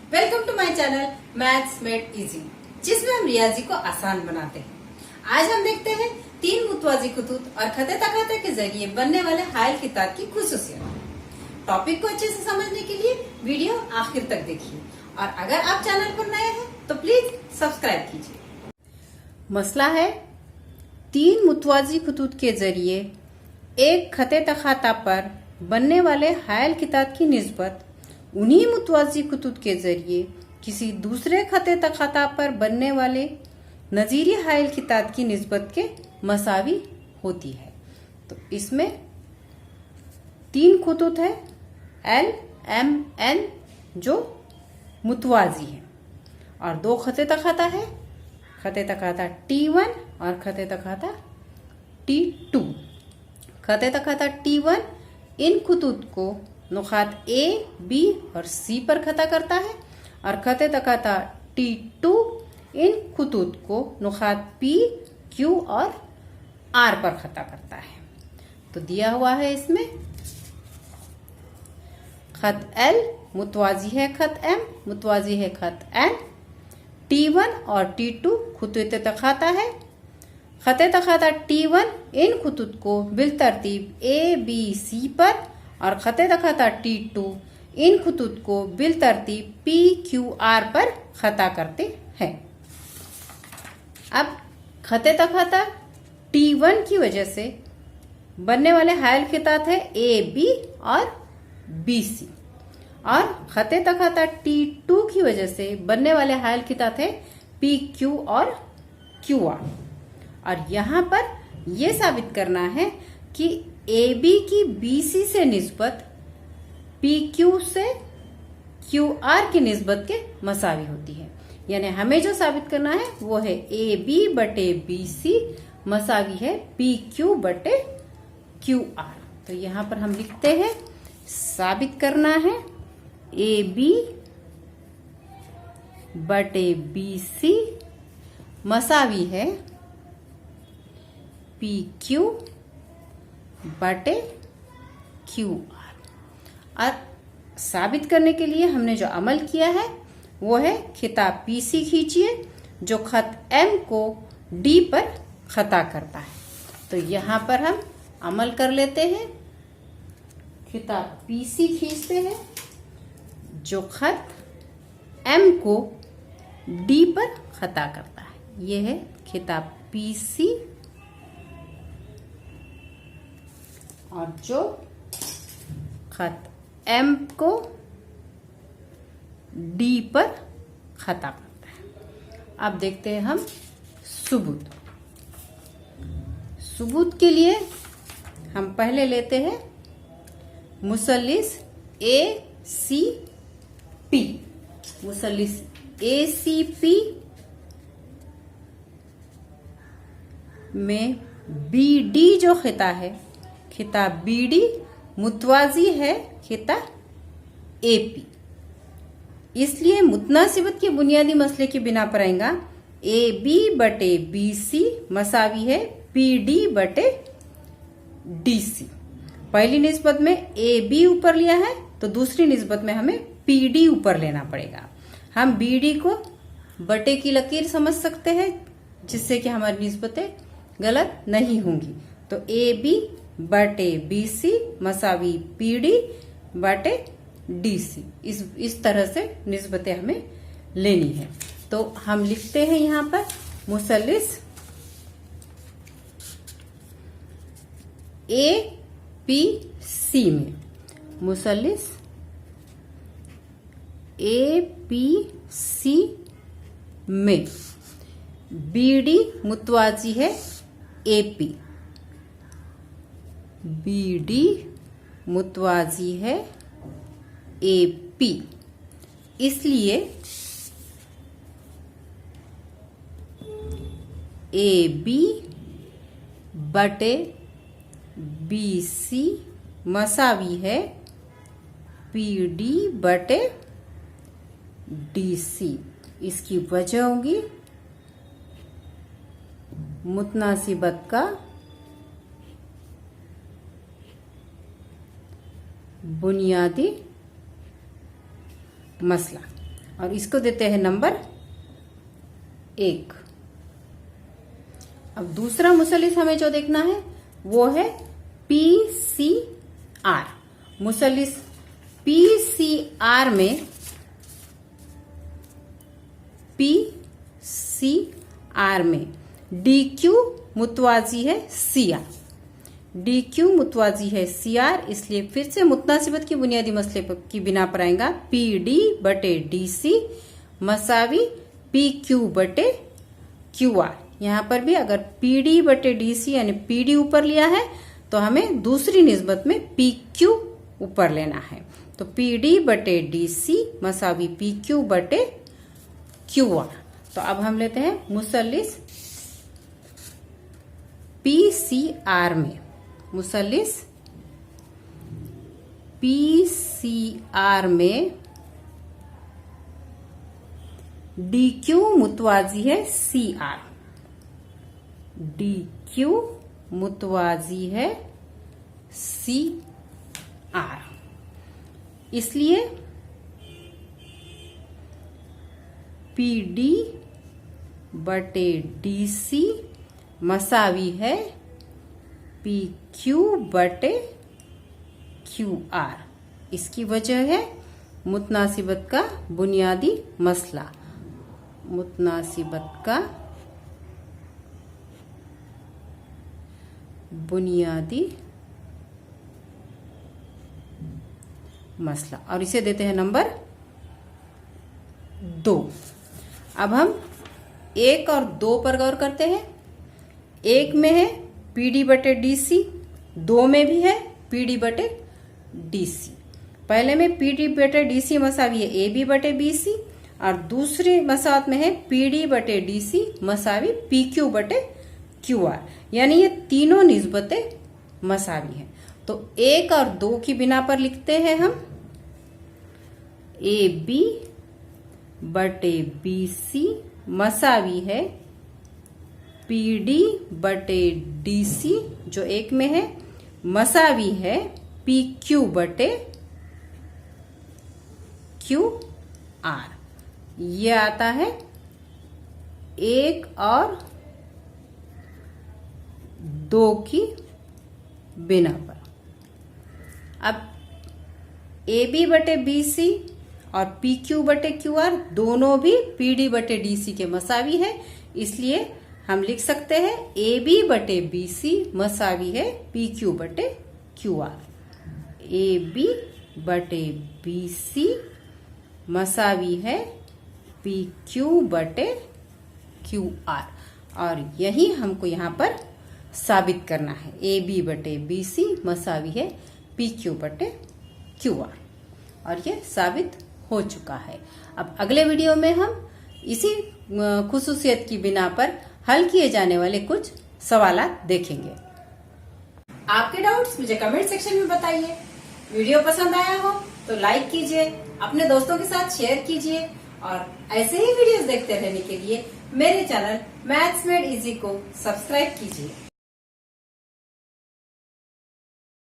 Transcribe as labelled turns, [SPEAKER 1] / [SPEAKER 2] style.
[SPEAKER 1] Welcome to my channel maths made easy, जिसमें हम रियाजी को आसान बनाते हैं। आज हम देखते हैं तीन मुतवाजी खुतूत और खते तखाते के जरिए बनने वाले हायल किताब की खुसूसियत। टॉपिक को अच्छे से समझने के लिए वीडियो आखिर तक देखिए और अगर आप चैनल पर नए हैं तो प्लीज सब्सक्राइब कीजिए। मसला है, तीन मुतवाजी खुतूत के जरिए एक खते तखाता पर बनने वाले हायल किताब की निस्बत उन्हीं मुतवाजी खुतूत के जरिए किसी दूसरे खते तखाता पर बनने वाले नजीरी हायल किताब की निस्बत के मसावी होती है। तो इसमें तीन खुतूत है एल एम एन जो मुतवाजी है और दो खते तखाता है, खते तखाता T1 और खते तखाता T2। खते तखाता T1 इन खुतूत को नुकात A, B और C पर खता करता है और खते तखाता T2 इन खुतूत को नुकात P, Q और R पर खता करता है। तो दिया हुआ है इसमें खत L मुतवाजी है खत M, मुतवाजी है खत N। T1 और T2 खुतूत तखाता है। खते तखाता T1 इन खुतूत को बिलतरतीब A, B, C पर और खते तखाता T2 इन खुतूत को बिलतरतीब P, Q, R पर खता करते हैं। अब खते तखाता T1 की वजह से बनने वाले हायल खितात है A, B और B, C और खते तखाता T2 की वजह से बनने वाले हायल खितात है P, Q और Q, R। और यहाँ पर यह साबित करना है कि AB की BC से निस्बत PQ से QR की निस्बत के मसावी होती है। यानी हमें जो साबित करना है वो है AB बटे BC मसावी है PQ बटे QR। तो यहाँ पर हम लिखते हैं साबित करना है AB बटे BC मसावी है PQ बटे QR। और साबित करने के लिए हमने जो अमल किया है वो है खिताब PC खींचिए जो खत M को D पर खता करता है। तो यहाँ पर हम अमल कर लेते हैं, खिताब PC खींचते हैं जो खत M को D पर खता करता है। ये है खिताब PC और जो खत M को D पर खता करता है। अब देखते हैं हम सुबूत। सुबूत के लिए हम पहले लेते हैं मुसल्लिस ACP। मुसल्लिस ACP में BD जो खिता है, खिताब BD मुतवाजी है खिताब AP। इसलिए मुतनासिबत के बुनियादी मसले की बिना पर आएगा AB बटे BC मसावी है PD बटे DC। पहली निस्बत में AB ऊपर लिया है तो दूसरी निस्बत में हमें PD ऊपर लेना पड़ेगा। हम BD को बटे की लकीर समझ सकते हैं जिससे कि हमारी निस्बतें गलत नहीं होंगी। तो AB बटे BC मसावी PD बटे DC। इस तरह से निस्बतें हमें लेनी है। तो हम लिखते हैं यहाँ पर मुसल्लिस APC में, मुसल्लिस APC में BD मुतवाजी है AP, BD मुतवाजी है AP। इसलिए AB बटे BC मसावी है PD बटे DC। इसकी वजह होगी मुतनासिबत का बुनियादी मसला। और इसको देते हैं नंबर 1। अब दूसरा मुसल्लिस हमें जो देखना है वो है PCR। मुसल्लिस PCR में DQ मुतवाजी है CR। DQ मुतवाजी है CR, इसलिए फिर से मुतनासिबत की बुनियादी मसले की बिना पर आएगा PD/DC मसावी PQ/QR। यहाँ पर भी अगर PD/DC यानी PD ऊपर लिया है तो हमें दूसरी निस्बत में PQ ऊपर लेना है। तो PD/DC मसावी PQ/QR। तो अब हम लेते हैं मुसल्लिस PCR में। मुसल्लिस PCR में DQ मुतवाजी है CR। DQ मुतवाजी है CR, इसलिए PD/DC मसावी है PQ/QR। इसकी वजह है मुतनासिबत का बुनियादी मसला। मुतनासिबत का बुनियादी मसला, और इसे देते हैं नंबर 2। अब हम 1 और 2 पर गौर करते हैं। 1 में है PD/DC, 2 में भी है PD/DC। पहले में PD/DC मसावी है AB/BC और दूसरी मसावत में है PD/DC मसावी PQ/QR, यानी ये तीनों निस्बतें मसावी हैं। तो 1 और 2 की बिना पर लिखते हैं हम AB/BC मसावी है PD/DC जो 1 में है मसावी है PQ/QR। ये आता है 1 और 2 की बिना पर। अब AB/BC और PQ/QR दोनों भी PD/DC के मसावी है, इसलिए हम लिख सकते हैं AB/BC मसावी है PQ/QR। AB/BC मसावी है PQ/QR, और यही हमको यहाँ पर साबित करना है। AB/BC मसावी है PQ/QR, और ये साबित हो चुका है। अब अगले वीडियो में हम इसी खुसूसियत की बिना पर हल किए जाने वाले कुछ सवालात देखेंगे। आपके डाउट्स मुझे कमेंट सेक्शन में बताइए। वीडियो पसंद आया हो तो लाइक कीजिए, अपने दोस्तों के साथ शेयर कीजिए, और ऐसे ही वीडियोस देखते रहने के लिए मेरे चैनल मैथ्स मेड इजी को सब्सक्राइब कीजिए।